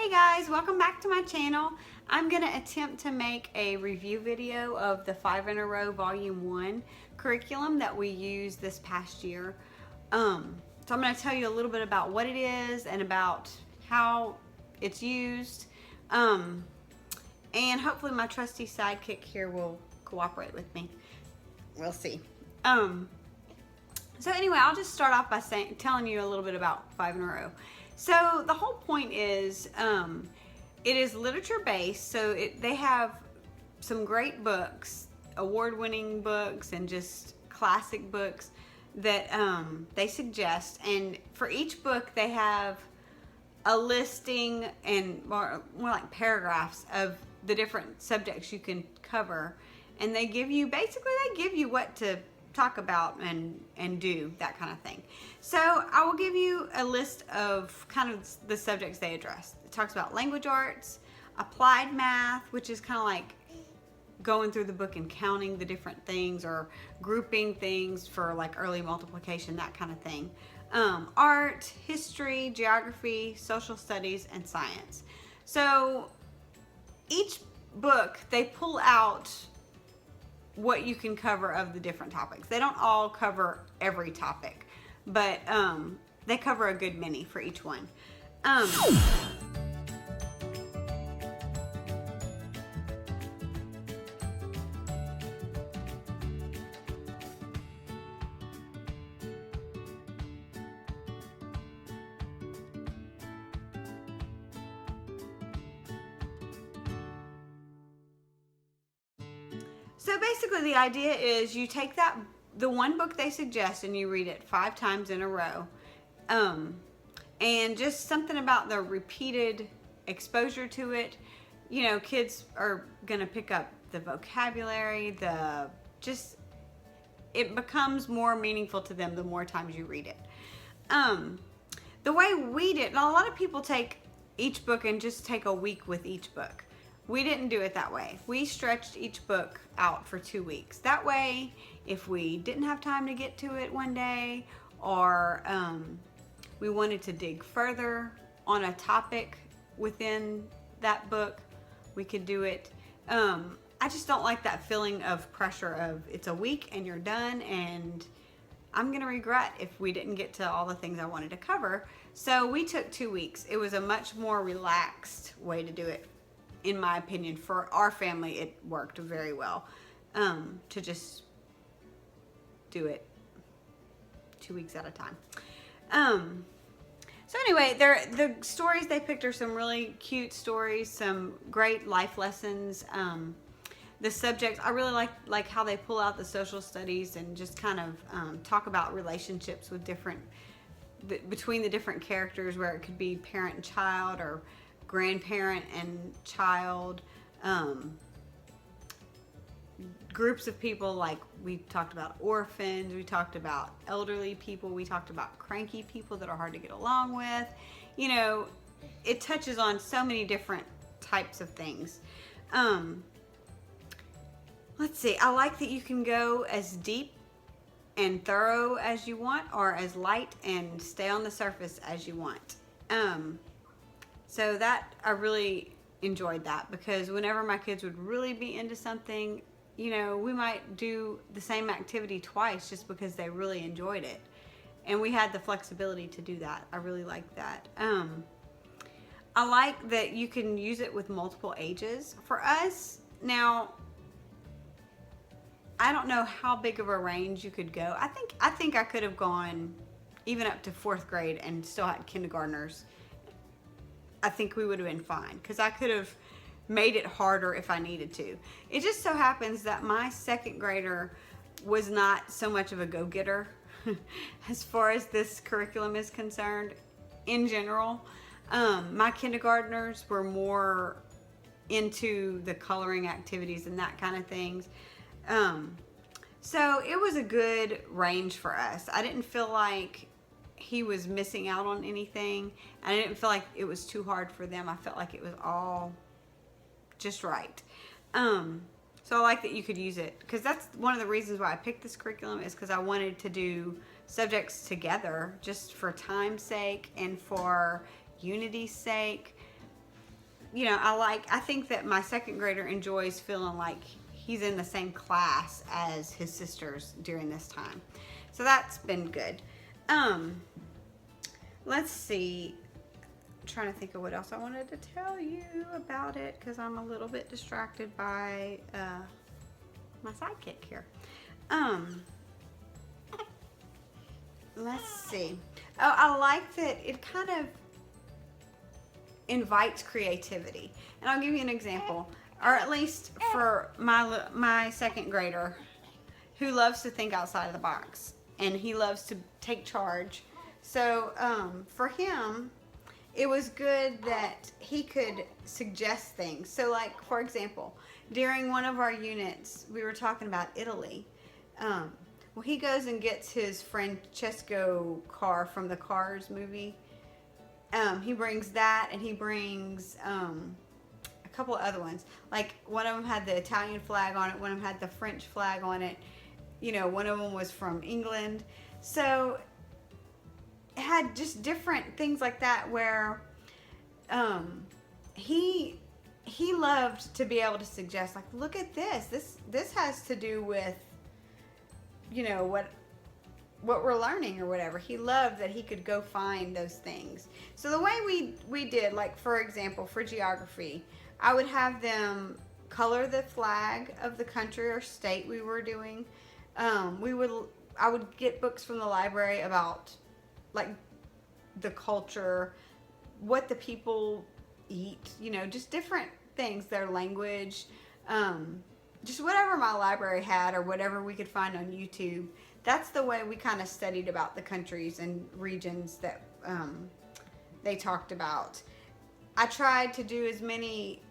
Hey guys, welcome back to my channel. I'm going to attempt to make a review video of the 5 in a Row Volume 1 curriculum that we used this past year. So I'm going to tell you a little bit about what it is and about how it's used. And hopefully my trusty sidekick here will cooperate with me. We'll see. So anyway, I'll just start off by telling you a little bit about 5 in a Row. So the whole point is, it is literature based, so they have some great books, award-winning books and just classic books that they suggest, and for each book they have a listing and more like paragraphs of the different subjects you can cover, and they give you, basically they give you what to talk about and do, that kind of thing. So I will give you a list of kind of the subjects they address. It talks about language arts, applied math, which is kind of like going through the book and counting the different things or grouping things for like early multiplication, that kind of thing. Art, history, geography, social studies, and science. So each book, they pull out what you can cover of the different topics. They don't all cover every topic, but they cover a good many for each one. So basically the idea is you take the one book they suggest and you read it 5 times in a row. And just something about the repeated exposure to it. You know, kids are gonna pick up the vocabulary, it becomes more meaningful to them the more times you read it. The way we did, now a lot of people take each book and just take a week with each book. We didn't do it that way. We stretched each book out for 2 weeks. That way, if we didn't have time to get to it one day, or we wanted to dig further on a topic within that book, we could do it. I just don't like that feeling of pressure of it's a week and you're done, and I'm gonna regret if we didn't get to all the things I wanted to cover. So we took 2 weeks. It was a much more relaxed way to do it. In my opinion, for our family, it worked very well to just do it 2 weeks at a time. So anyway, the stories they picked are some really cute stories, some great life lessons. The subjects, I really like how they pull out the social studies and just kind of talk about relationships with between the different characters, where it could be parent and child, or grandparent and child, groups of people, like we talked about orphans, we talked about elderly people, we talked about cranky people that are hard to get along with. You know, it touches on so many different types of things. Let's see, I like that you can go as deep and thorough as you want, or as light and stay on the surface as you want. So that, I really enjoyed that, because whenever my kids would really be into something, you know, we might do the same activity twice just because they really enjoyed it. And we had the flexibility to do that. I really like that. I like that you can use it with multiple ages. For us, now, I don't know how big of a range you could go. I think I could have gone even up to 4th grade and still had kindergartners. I think we would have been fine, because I could have made it harder if I needed to. It just so happens that my 2nd grader was not so much of a go-getter as far as this curriculum is concerned in general. My kindergartners were more into the coloring activities and that kind of things. So it was a good range for us. I didn't feel like he was missing out on anything. I didn't feel like it was too hard for them. I felt like it was all just right. So I like that you could use it, because that's one of the reasons why I picked this curriculum, is because I wanted to do subjects together just for time's sake and for unity's sake. I think that my second grader enjoys feeling like he's in the same class as his sisters during this time. So that's been good. Let's see. I'm trying to think of what else I wanted to tell you about it because I'm a little bit distracted by my sidekick here. Let's see. Oh, I like that it kind of invites creativity. And I'll give you an example, or at least for my second grader, who loves to think outside of the box and he loves to take charge. So for him, it was good that he could suggest things. So like, for example, during one of our units, we were talking about Italy. Well, he goes and gets his Francesco car from the Cars movie. He brings that, and he brings a couple of other ones. Like, one of them had the Italian flag on it, one of them had the French flag on it. You know, one of them was from England. So it had just different things like that where he loved to be able to suggest, like, look at this. This has to do with, you know, what we're learning or whatever. He loved that he could go find those things. So the way we did, like, for example, for geography, I would have them color the flag of the country or state we were doing. I would get books from the library about, like, the culture, what the people eat, you know, just different things, their language, just whatever my library had or whatever we could find on YouTube. That's the way we kind of studied about the countries and regions that they talked about. I tried to do as many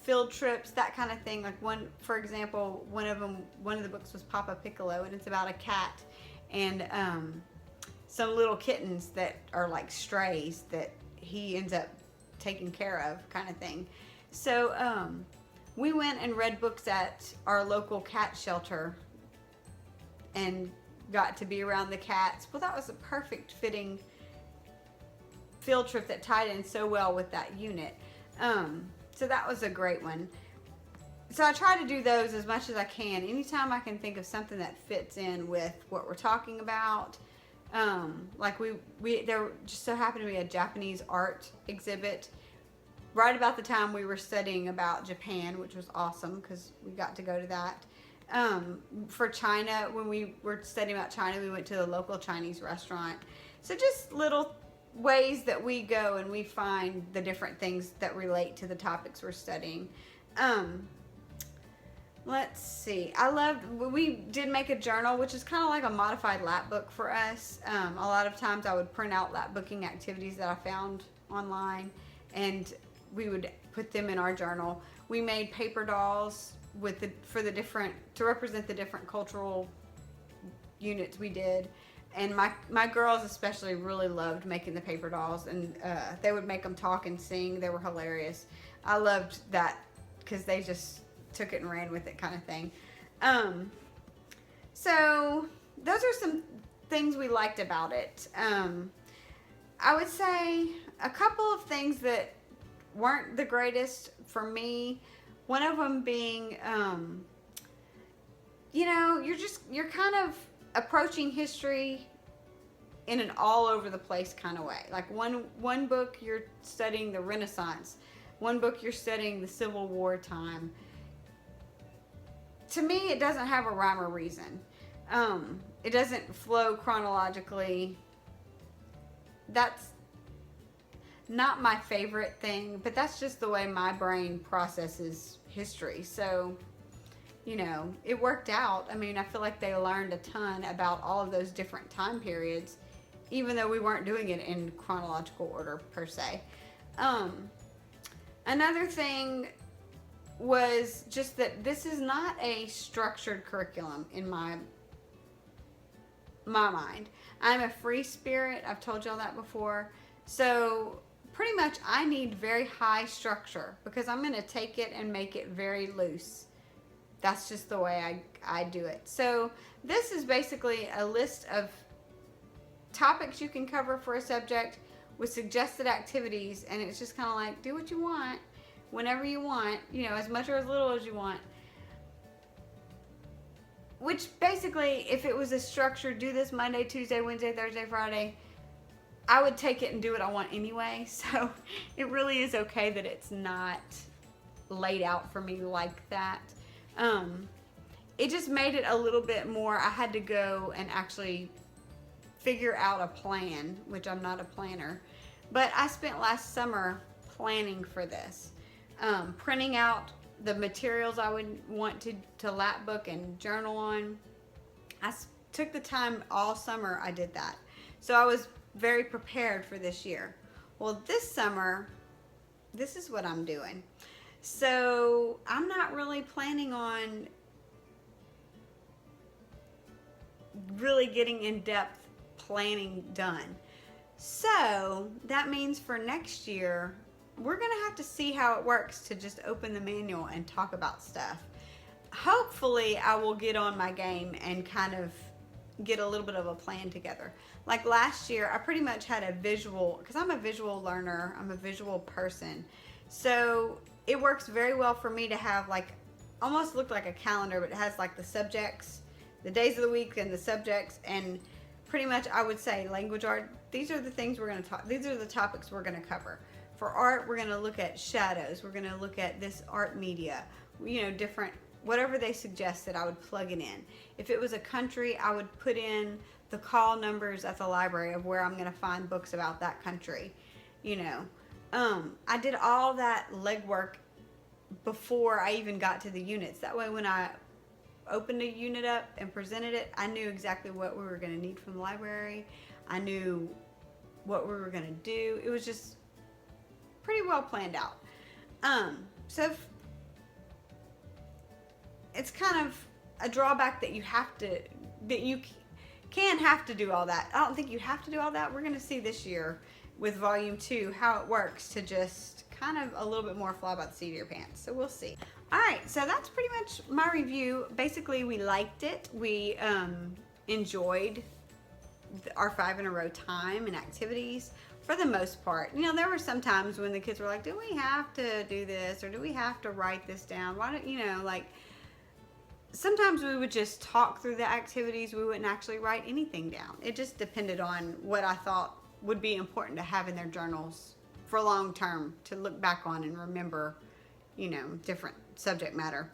field trips, that kind of thing. Like, for example, one of the books was Papa Piccolo, and it's about a cat and some little kittens that are like strays that he ends up taking care of, kind of thing. So we went and read books at our local cat shelter and got to be around the cats. Well, that was a perfect fitting field trip that tied in so well with that unit. So that was a great one. So I try to do those as much as I can. Anytime I can think of something that fits in with what we're talking about. Like there just so happened to be a Japanese art exhibit right about the time we were studying about Japan, which was awesome because we got to go to that. For China, when we were studying about China, we went to the local Chinese restaurant. So just little ways that we go and we find the different things that relate to the topics we're studying. Let's see. We did make a journal, which is kind of like a modified lap book for us. A lot of times I would print out lap booking activities that I found online, and we would put them in our journal. We made paper dolls to represent the different cultural units we did. And my girls especially really loved making the paper dolls, and they would make them talk and sing. They were hilarious. I loved that because they just took it and ran with it, kind of thing. So those are some things we liked about it. I would say a couple of things that weren't the greatest for me. One of them being, you know, you're kind of approaching history in an all over the place kind of way. Like one book you're studying the Renaissance, one book you're studying the Civil War time. To me, it doesn't have a rhyme or reason. It doesn't flow chronologically. That's not my favorite thing, but that's just the way my brain processes history. So, you know, it worked out. I mean, I feel like they learned a ton about all of those different time periods, even though we weren't doing it in chronological order per se. Another thing was just that this is not a structured curriculum in my mind. I'm a free spirit. I've told y'all that before. So pretty much I need very high structure because I'm going to take it and make it very loose. That's just the way I do it. So this is basically a list of topics you can cover for a subject with suggested activities, and it's just kind of like, do what you want. whenever you want, you know, as much or as little as you want. Which basically, if it was a structure, do this Monday, Tuesday, Wednesday, Thursday, Friday, I would take it and do what I want anyway. So it really is okay that it's not laid out for me like that. It just made it a little bit more, I had to go and actually figure out a plan, which I'm not a planner. But I spent last summer planning for this. Printing out the materials I would want to lap book and journal on. I took the time all summer, I did that. So I was very prepared for this year. Well, this summer, this is what I'm doing. So I'm not really planning on really getting in-depth planning done. So that means for next year, we're gonna have to see how it works to just open the manual and talk about stuff. Hopefully I will get on my game and kind of get a little bit of a plan together. Like last year, I pretty much had a visual, because I'm a visual learner, I'm a visual person. So it works very well for me to have like, almost looked like a calendar, but it has like the subjects, the days of the week and the subjects, and pretty much I would say language art, these are the things we're gonna talk, these are the topics we're gonna cover. For art, we're gonna look at shadows, we're gonna look at this art media, you know, different, whatever they suggested, I would plug it in. If it was a country, I would put in the call numbers at the library of where I'm gonna find books about that country, you know. I did all that legwork before I even got to the units. That way when I opened a unit up and presented it, I knew exactly what we were gonna need from the library. I knew what we were gonna do. It was just pretty well planned out. So it's kind of a drawback that you have to, that you can have to do all that. I don't think you have to do all that. We're gonna see this year with volume 2 how it works to just kind of a little bit more fly by the seat of your pants. So we'll see. All right, so that's pretty much my review. Basically, we liked it. We enjoyed our 5 in a row time and activities for the most part. You know, there were some times when the kids were like, do we have to do this, or do we have to write this down? Why don't, you know, like, sometimes we would just talk through the activities. We wouldn't actually write anything down. It just depended on what I thought would be important to have in their journals for long term to look back on and remember, you know, different subject matter.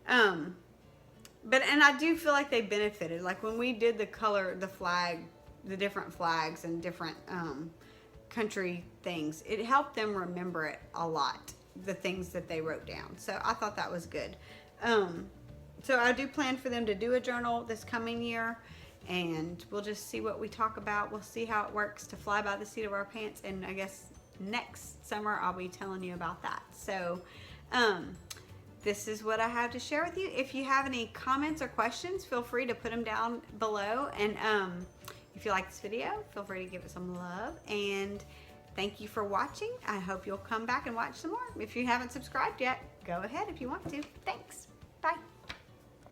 But I do feel like they benefited. Like when we did the color, the flag, the different flags and different country things, it helped them remember it a lot, the things that they wrote down. So I thought that was good. So I do plan for them to do a journal this coming year, and we'll just see what we talk about. We'll see how it works to fly by the seat of our pants, and I guess next summer I'll be telling you about that. So this is what I have to share with you. If you have any comments or questions, feel free to put them down below. And if you like this video, feel free to give it some love. And thank you for watching. I hope you'll come back and watch some more. If you haven't subscribed yet, go ahead if you want to. Thanks.